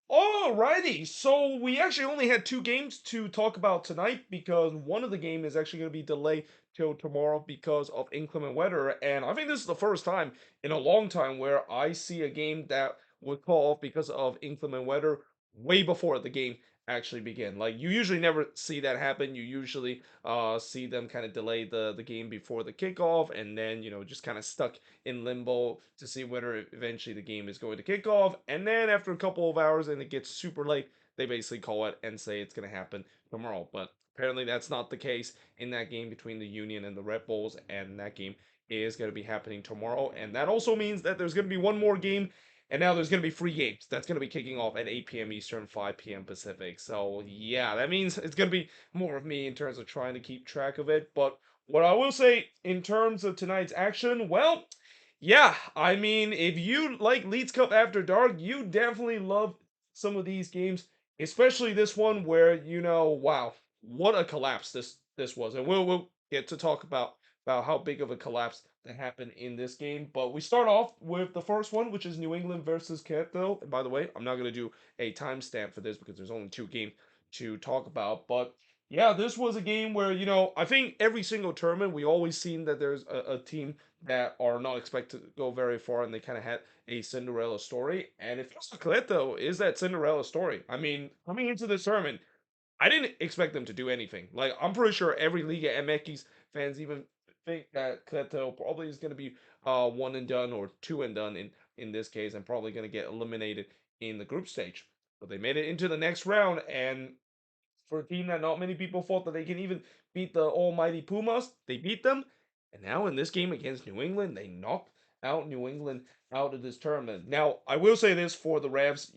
Alrighty, so we actually only had two games to talk about tonight because one of the game is actually going to be delayed till tomorrow because of inclement weather, and I think this is the first time in a long time where I see a game that would call off because of inclement weather way before the game actually begin. Like you usually never see that happen. You usually see them kind of delay the game before the kickoff, and then just kind of stuck in limbo to see whether eventually the game is going to kick off. And then after a couple of hours and it gets super late, they basically call it and say it's going to happen tomorrow. But apparently that's not the case in that game between the Union and the Red Bulls, and that game is going to be happening tomorrow. And that also means that there's going to be one more game. And now there's going to be free games. That's going to be kicking off at 8 p.m. Eastern, 5 p.m. Pacific. So, yeah, that means it's going to be more of me in terms of trying to keep track of it. But what I will say in terms of tonight's action, well, yeah, I mean, if you like Leeds Cup After Dark, you definitely love some of these games, especially this one where wow, what a collapse this was, and we'll get to talk about how big of a collapse that happened in this game. But we start off with the first one, which is New England versus Querétaro. And by the way, I'm not gonna do a timestamp for this because there's only two games to talk about, but yeah, this was a game where, I think every single tournament we always seen that there's a team that are not expected to go very far, and they kind of had a Cinderella story. And it feels like Coleto is that Cinderella story. I mean, coming into this tournament, I didn't expect them to do anything. Like, I'm pretty sure every Liga MX fans even think that Coleto probably is going to be one and done or two and done in this case, and probably going to get eliminated in the group stage. But they made it into the next round, and for a team that not many people thought that they can even beat the almighty Pumas. They beat them, and now in this game against New England, they knocked out New England out of this tournament. Now, I will say this for the Revs,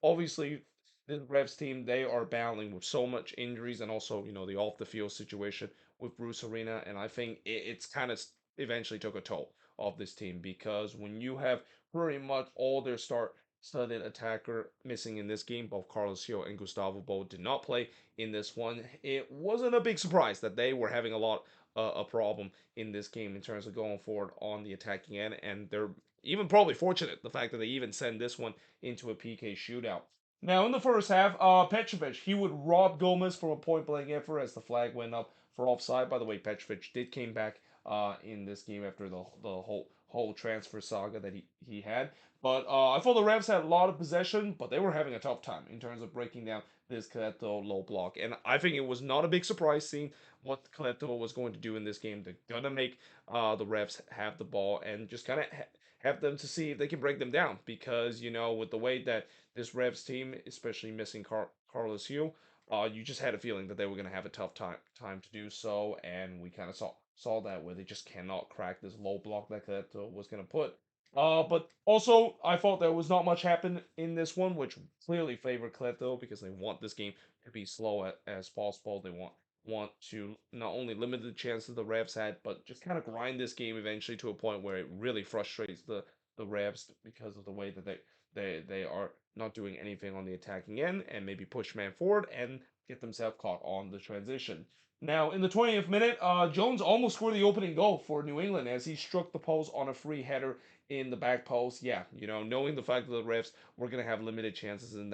obviously this Revs team, they are battling with so much injuries and also, the off the field situation with Bruce Arena, and I think it's kind of eventually took a toll of this team because when you have pretty much all their studded attacker missing in this game. Both Carlos Gil and Gustavo Bo did not play in this one. It wasn't a big surprise that they were having a lot a problem in this game in terms of going forward on the attacking end, and they're even probably fortunate the fact that they even send this one into a PK shootout. Now in the first half, Petrovic he would rob Gomez from a point blank effort as the flag went up for offside. By the way, Petrovic did came back in this game after the whole transfer saga that he had. But I thought the Rams had a lot of possession, but they were having a tough time in terms of breaking down this Querétaro low block. And I think it was not a big surprise seeing what Querétaro was going to do in this game. They're going to make the Revs have the ball and just kind of have them to see if they can break them down. Because, with the way that this Revs team, especially missing Carlos Hugh, you just had a feeling that they were going to have a tough time to do so. And we kind of saw that where they just cannot crack this low block that Querétaro was going to put. But also, I thought there was not much happen in this one, which clearly favored Cleto because they want this game to be slow as possible. They want to not only limit the chances the Revs had, but just kind of grind this game eventually to a point where it really frustrates the Revs because of the way that they are not doing anything on the attacking end and maybe push man forward and get themselves caught on the transition. Now, in the 20th minute, Jones almost scored the opening goal for New England as he struck the post on a free header in the back post. Yeah, knowing the fact that the refs were going to have limited chances in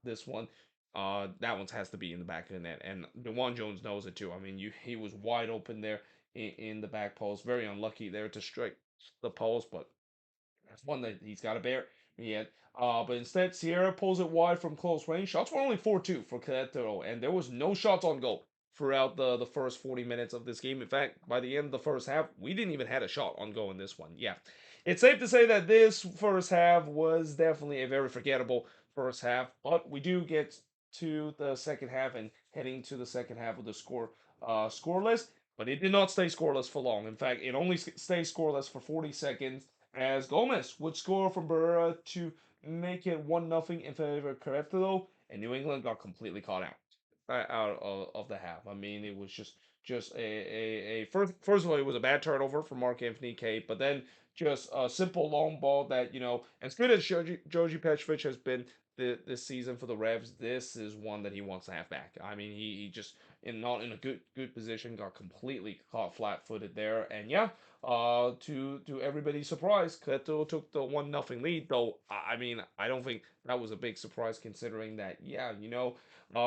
this one, that one has to be in the back of the net. And DeJuan Jones knows it too. I mean, he was wide open there in the back post. Very unlucky there to strike the post, but that's one that he's got to bear. Yet, but instead, Sierra pulls it wide from close range. Shots were only 4-2 for Querétaro, and there was no shots on goal throughout the first 40 minutes of this game. In fact, by the end of the first half, we didn't even had a shot on goal in this one. Yeah, it's safe to say that this first half was definitely a very forgettable first half, but we do get to the second half and heading to the second half of the scoreless. But it did not stay scoreless for long. In fact, it only stayed scoreless for 40 seconds as Gomez would score from Barrera to make it 1-0 in favor of Querétaro, and New England got completely caught out of the half. I mean, it was just a first of all, it was a bad turnover for Mark Anthony K, but then just a simple long ball that, as good as Joji Petrovic has been this season for the Revs, this is one that he wants to have back. I mean, he just not in a good position, got completely caught flat-footed there, and yeah, to everybody's surprise, Queretaro took the 1-0 lead. Though I mean, I don't think that was a big surprise considering that, yeah,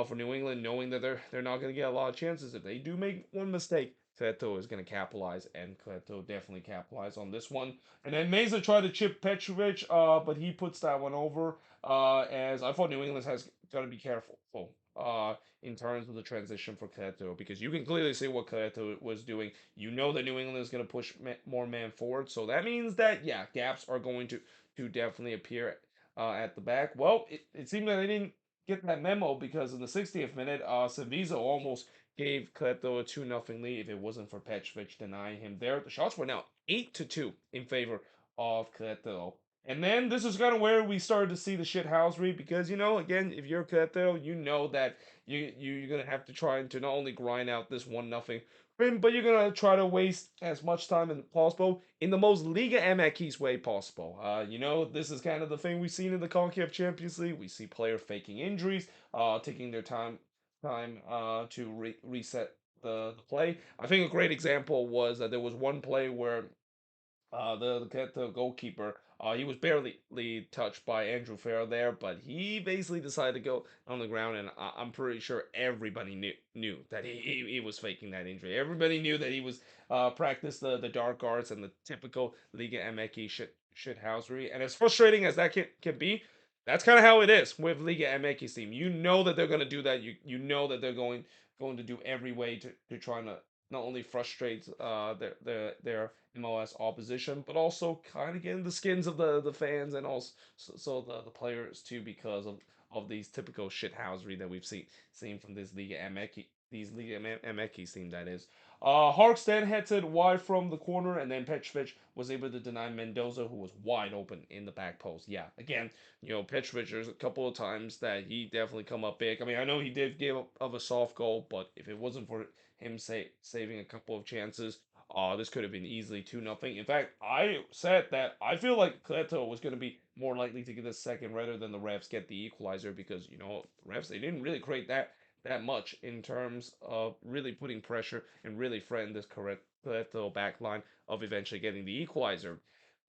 for New England, knowing that they're not going to get a lot of chances, if they do make one mistake, Queretaro is going to capitalize, and Queretaro definitely capitalized on this one. And then Meza tried to chip Petrovic, but he puts that one over. As I thought New England has got to be careful. In terms of the transition for Queretaro, because you can clearly see what Queretaro was doing. You know that New England is going to push more man forward, so that means that, yeah, gaps are going to definitely appear at the back. Well, it seemed that they didn't get that memo because in the 60th minute, Savizo almost gave Queretaro a 2-0 lead if it wasn't for Petrovic denying him there. The shots were now 8-2 in favor of Queretaro. And then this is kind of where we started to see the shithousery because, again, if you're Queretaro, you know that you're gonna have to try to not only grind out this 1-0 win, but you're gonna try to waste as much time as possible in the most Liga MX way possible. This is kind of the thing we've seen in the CONCACAF Champions League. We see players faking injuries, taking their time to reset the play. I think a great example was that there was one play where the goalkeeper. He was barely touched by Andrew Farrell there, but he basically decided to go on the ground, and I'm pretty sure everybody knew that he was faking that injury. Everybody knew that he was practiced the dark arts and the typical Liga MX shithousery. And as frustrating as that can be, that's kind of how it is with Liga MX team. You know that they're gonna do that. You know that they're going to do every way to try to not only frustrate their MLS opposition, but also kind of get in the skins of the fans and also the players too because of these typical shithousery that we've seen from this Liga MX team that is. Harks then headed wide from the corner, and then Petrovic was able to deny Mendoza, who was wide open in the back post. Yeah, again, Petrovic, there's a couple of times that he definitely come up big. I mean, I know he did give up of a soft goal, but if it wasn't for him saving a couple of chances, this could have been easily 2-0. In fact, I said that I feel like Cleto was going to be more likely to get the second rather than the refs get the equalizer because, the refs, they didn't really create that much in terms of really putting pressure and really threaten this Cleto back line of eventually getting the equalizer.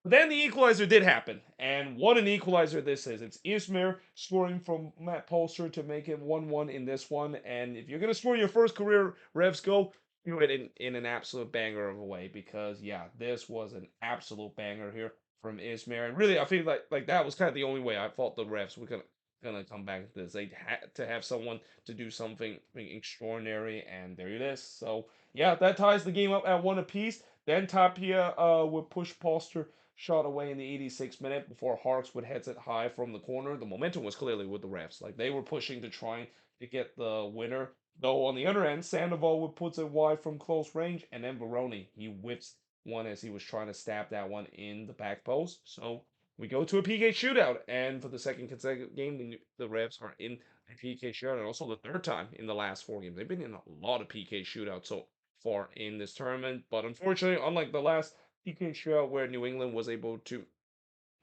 But then the equalizer did happen, and what an equalizer this is. It's Ismail scoring from Matt Polster to make it 1-1 in this one, and if you're going to score your first career Revs goal, do it in an absolute banger of a way, because, yeah, this was an absolute banger here from Ismail. And really, I feel like that was kind of the only way I thought the Revs were gonna come back to this. They had to have someone to do something extraordinary, and there it is. So, yeah, that ties the game up at one apiece. Then Tapia would push Polster shot away in the 86th minute before Harks would head it high from the corner. The momentum was clearly with the refs. Like, they were pushing to try to get the winner. Though on the other end, Sandoval would put it wide from close range, and then Baroni, he whips one as he was trying to stab that one in the back post. So we go to a PK shootout, and for the second consecutive game, the Revs are in a PK shootout, and also the third time in the last 4 games. They've been in a lot of PK shootouts so far in this tournament, but unfortunately, unlike the last PK shootout where New England was able to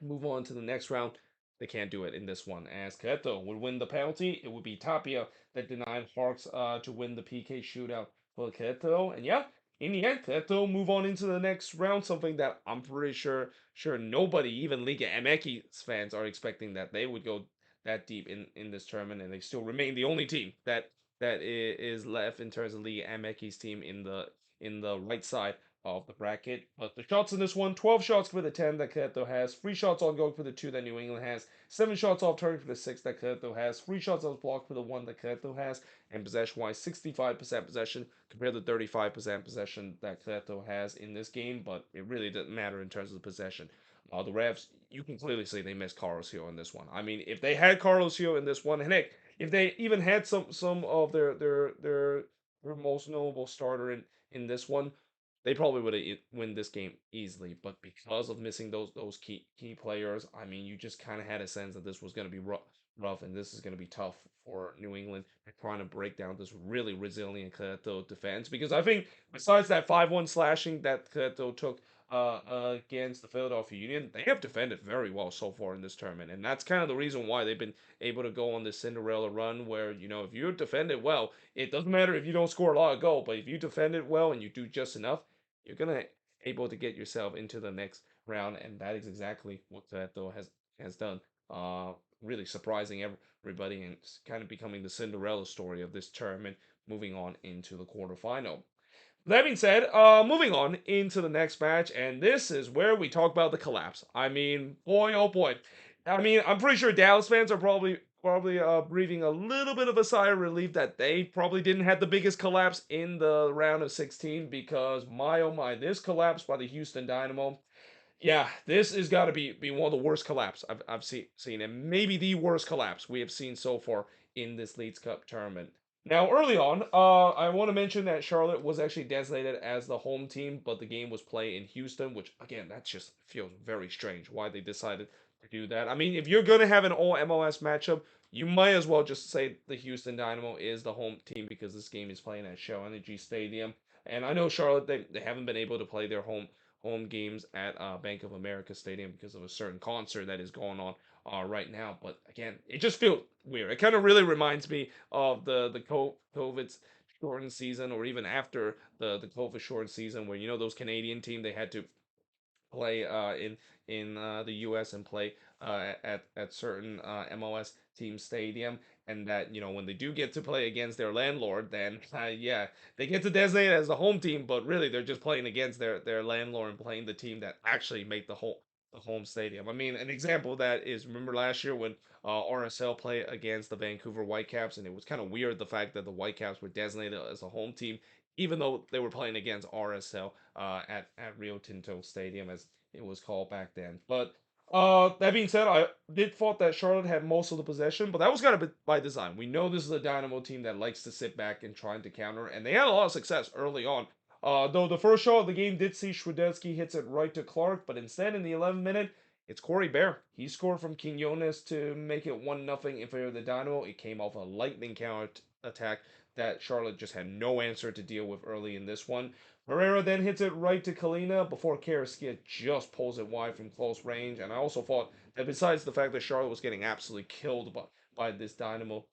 move on to the next round, they can't do it in this one. As Queretaro would win the penalty, it would be Tapia that denied Harks to win the PK shootout for Queretaro. And yeah, in the end, Queretaro move on into the next round, something that I'm pretty sure nobody, even Liga MX fans, are expecting that they would go that deep in this tournament, and they still remain the only team that is left in terms of Liga MX team in the right side of the bracket. But the shots in this one, 12 shots for the 10 that Querétaro has, 3 shots on goal for the 2 that New England has, 7 shots off target for the 6 that Querétaro has, 3 shots off block for the 1 that Querétaro has, and possession-wise, 65% possession compared to 35% possession that Querétaro has in this game, but it really doesn't matter in terms of the possession. The Revs, you can clearly see they missed Carlos Hill in this one. I mean, if they had Carlos Hill in this one, and heck, if they even had some of their most notable starter in this one, they probably would have win this game easily. But because of missing those key players, I mean, you just kind of had a sense that this was going to be rough, and this is going to be tough for New England trying to break down this really resilient Querétaro defense. Because I think besides that 5-1 slashing that Querétaro took against the Philadelphia Union, they have defended very well so far in this tournament, and that's kind of the reason why they've been able to go on this Cinderella run. Where if you defend it well, it doesn't matter if you don't score a lot of goal, but if you defend it well and you do just enough, you're gonna able to get yourself into the next round, and that is exactly what Queretaro has done. Uh, Really surprising everybody, and it's kind of becoming the Cinderella story of this tournament, moving on into the quarterfinal. That being said, moving on into the next match, and this is where we talk about the collapse. I mean, boy, oh boy. I mean, I'm pretty sure Dallas fans are probably breathing a little bit of a sigh of relief that they probably didn't have the biggest collapse in the round of 16 because my oh my, this collapse by the Houston Dynamo, yeah, this has got to be one of the worst collapse I've seen, and maybe the worst collapse we have seen so far in this Leeds Cup tournament. Now, early on, I want to mention that Charlotte was actually designated as the home team, but the game was played in Houston, which again, that just feels very strange why they decided to do that. I mean, if you're gonna have an all MLS matchup, you might as well just say the Houston Dynamo is the home team because this game is playing at Shell Energy Stadium. And I know Charlotte, they haven't been able to play their home games at Bank of America Stadium because of a certain concert that is going on right now. But again, it just feels weird. It kind of really reminds me of the COVID shortened season, or even after the COVID shortened season, where those Canadian team they had to play in the U.S. and play at certain MLS team stadium, and that when they do get to play against their landlord, then yeah, they get to designate it as the home team, but really they're just playing against their landlord and playing the team that actually make the home stadium. I mean, an example of that is, remember last year when RSL played against the Vancouver Whitecaps, and it was kind of weird the fact that the Whitecaps were designated as a home team, even though they were playing against RSL at Rio Tinto Stadium, as it was called back then. But that being said, I did thought that Charlotte had most of the possession, but that was kind of by design. We know this is a Dynamo team that likes to sit back and trying to counter, and they had a lot of success early on. Though the first shot of the game did see Schwadetsky hits it right to Clark, but instead in the 11th minute, it's Corey Bear. He scored from Quinones to make it 1-0 in favor of the Dynamo. It came off a lightning counter attack that Charlotte just had no answer to deal with early in this one. Herrera then hits it right to Kalina before Karaskia just pulls it wide from close range. And I also thought that besides the fact that Charlotte was getting absolutely killed by this Dynamo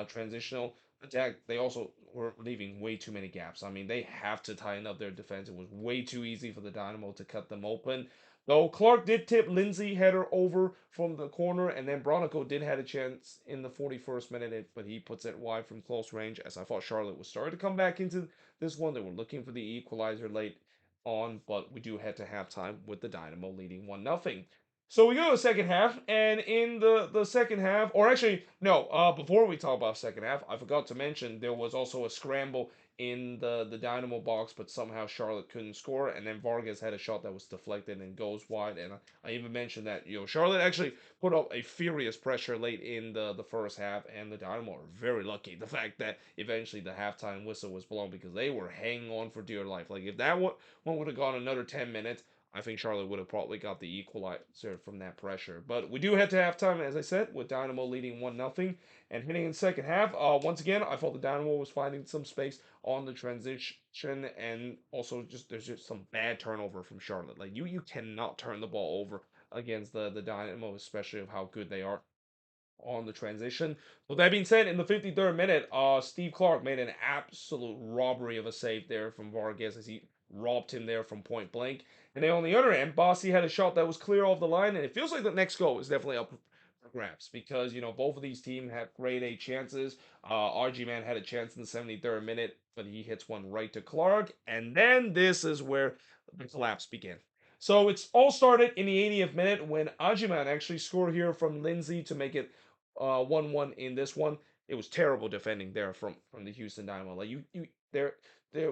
transitional attack, they also were leaving way too many gaps. I mean, they have to tighten up their defense. It was way too easy for the Dynamo to cut them open. Though Clark did tip Lindsay header over from the corner, and then Bronico did have a chance in the 41st minute, but he puts it wide from close range. As I thought Charlotte was starting to come back into this one, they were looking for the equalizer late on, but we do head to halftime with the Dynamo leading 1-0. So we go to the second half, and in the second half, or actually, no, before we talk about second half, I forgot to mention there was also a scramble in the Dynamo box, but somehow Charlotte couldn't score, and then Vargas had a shot that was deflected and goes wide. And I even mentioned that Charlotte actually put up a furious pressure late in the first half, and the Dynamo are very lucky the fact that eventually the halftime whistle was blown because they were hanging on for dear life. Like if that one would have gone another 10 minutes, I think Charlotte would have probably got the equalizer from that pressure. But we do head to halftime, as I said, with Dynamo leading 1-0. And hitting in the second half, once again, I thought the Dynamo was finding some space on the transition, and also there's just some bad turnover from Charlotte. Like you cannot turn the ball over against the Dynamo, especially of how good they are on the transition. With that being said, in the 53rd minute, Steve Clark made an absolute robbery of a save there from Vargas as he robbed him there from point blank. And then on the other end, Bossy had a shot that was clear off the line, and it feels like the next goal is definitely up for grabs because both of these teams have grade A chances. RG Man had a chance in the 73rd minute, but he hits one right to Clark, and then this is where the collapse began. So it's all started in the 80th minute when Ajiman actually scored here from Lindsay to make it 1-1 in this one. It was terrible defending there from the Houston Dynamo. Like there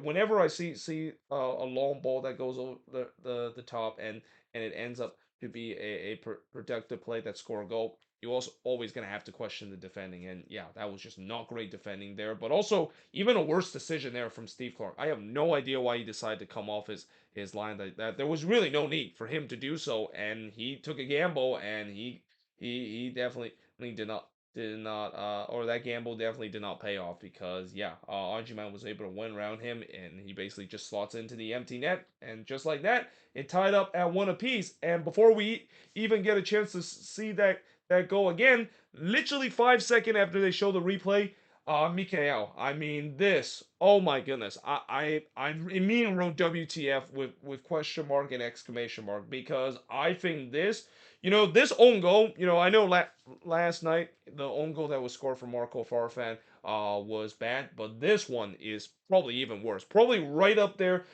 whenever I see a long ball that goes over the top, and it ends up to be a productive play that score a goal, you also always gonna have to question the defending. And yeah, that was just not great defending there. But also even a worse decision there from Steve Clark. I have no idea why he decided to come off his line that there was really no need for him to do so, and he took a gamble, and he definitely did not did not or that gamble definitely did not pay off because yeah, Arjuman was able to win around him and he basically just slots into the empty net and just like that, it tied up at one apiece. And before we even get a chance to see that goal again, literally 5 seconds after they show the replay, Mikael. I mean this. Oh my goodness. I immediately wrote WTF with question mark and exclamation mark because I think this, this own goal. I know last night the own goal that was scored from Marco Farfan was bad, but this one is probably even worse. Probably right up there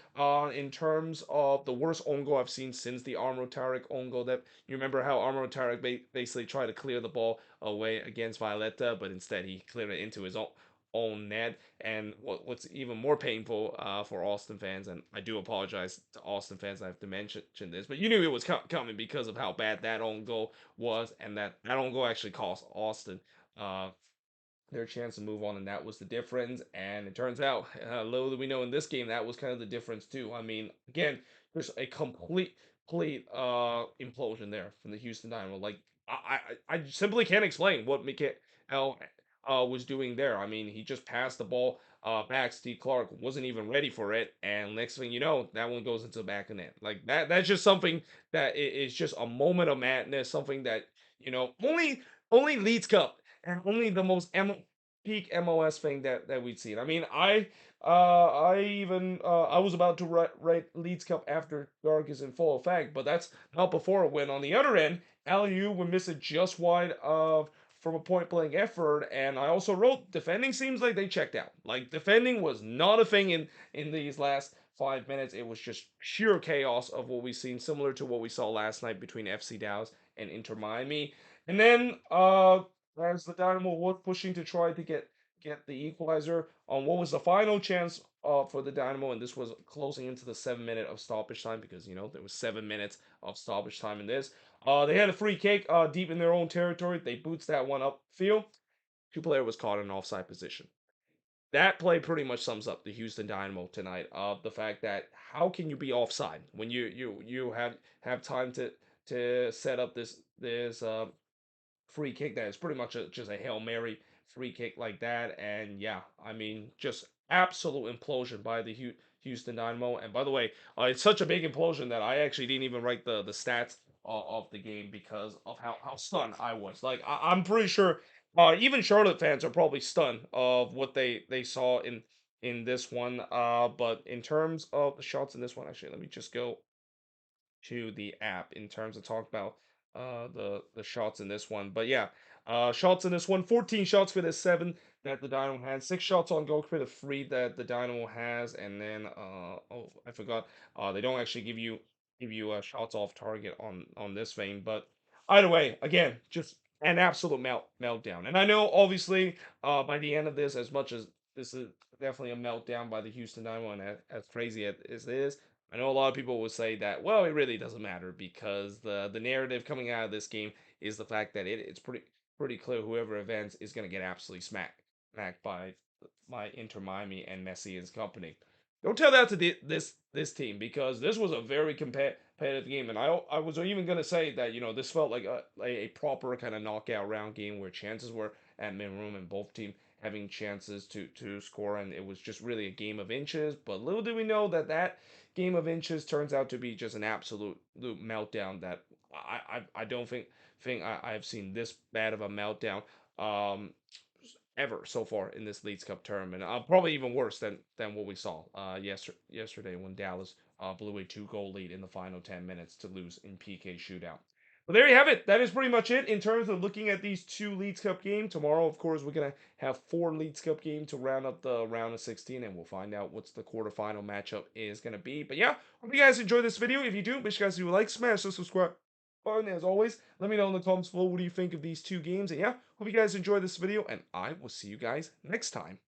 in terms of the worst own goal I've seen since the Armro Tarek own goal. That you remember how Armro Tarek basically tried to clear the ball away against Violetta, but instead he cleared it into his own net. And what's even more painful for Austin fans, and I do apologize to Austin fans, I have to mention this, but you knew it was coming because of how bad that own goal was, and that own goal actually cost Austin uh, their chance to move on, and that was the difference. And it turns out, little do we know in this game, that was kind of the difference too. I mean, again, there's a complete implosion there from the Houston Dynamo. Like I simply can't explain what Mikael was doing there. I mean, he just passed the ball back. Steve Clark wasn't even ready for it, and next thing you know, that one goes into the back of net. Like that's just something that is just a moment of madness. Something that only Leeds Cup and only the most peak MLS thing that we'd seen. I mean, I was about to write Leeds Cup after dark is in full effect, but that's not before a win. On the other end, LU would miss it just wide of from a point blank effort, and I also wrote defending seems like they checked out. Like defending was not a thing in these last 5 minutes. It was just pure chaos of what we've seen, similar to what we saw last night between FC Dallas and Inter Miami. And then as the Dynamo was pushing to try to get the equalizer on what was the final chance for the Dynamo, and this was closing into the 7 minute of stoppage time because there was 7 minutes of stoppage time in this. They had a free kick deep in their own territory. They boots that one upfield. Two-player was caught in an offside position. That play pretty much sums up the Houston Dynamo tonight. The fact that how can you be offside when you have time to set up this free kick that is pretty much just a Hail Mary free kick like that. And yeah, I mean, just absolute implosion by the Houston Dynamo. And by the way, it's such a big implosion that I actually didn't even write the stats of the game because of how stunned I was. Like, I'm pretty sure even Charlotte fans are probably stunned of what they saw in this one. But in terms of the shots in this one, actually, let me just go to the app in terms of talk about the shots in this one. But yeah, shots in this one, 14 shots for the seven that the Dynamo has, 6 shots on goal for the three that the Dynamo has, and then oh I forgot, they don't actually give you shots off target on this vein, but either way, again, just an absolute meltdown. And I know obviously by the end of this, as much as this is definitely a meltdown by the Houston Dynamo, and as crazy as it is, I know a lot of people will say that, well, it really doesn't matter because the narrative coming out of this game is the fact that it's pretty clear whoever advances is going to get absolutely smacked by Inter Miami and Messi and his company. Don't tell that to this team because this was a very competitive game, and I was even going to say that this felt like a proper kind of knockout round game where chances were at minimum and both teams having chances to score, and it was just really a game of inches. But little did we know that game of inches turns out to be just an absolute meltdown that I don't think I've seen this bad of a meltdown ever so far in this Leagues Cup tournament. Probably even worse than what we saw yesterday when Dallas blew a 2-goal lead in the final 10 minutes to lose in PK shootout. Well, there you have it. That is pretty much it in terms of looking at these two Leagues Cup games. Tomorrow, of course, we're going to have 4 Leagues Cup games to round up the round of 16, and we'll find out what's the quarterfinal matchup is going to be. But yeah, hope you guys enjoyed this video. If you do, make sure you guys do like, smash the subscribe button. As always, let me know in the comments below what do you think of these two games. And yeah, hope you guys enjoyed this video, and I will see you guys next time.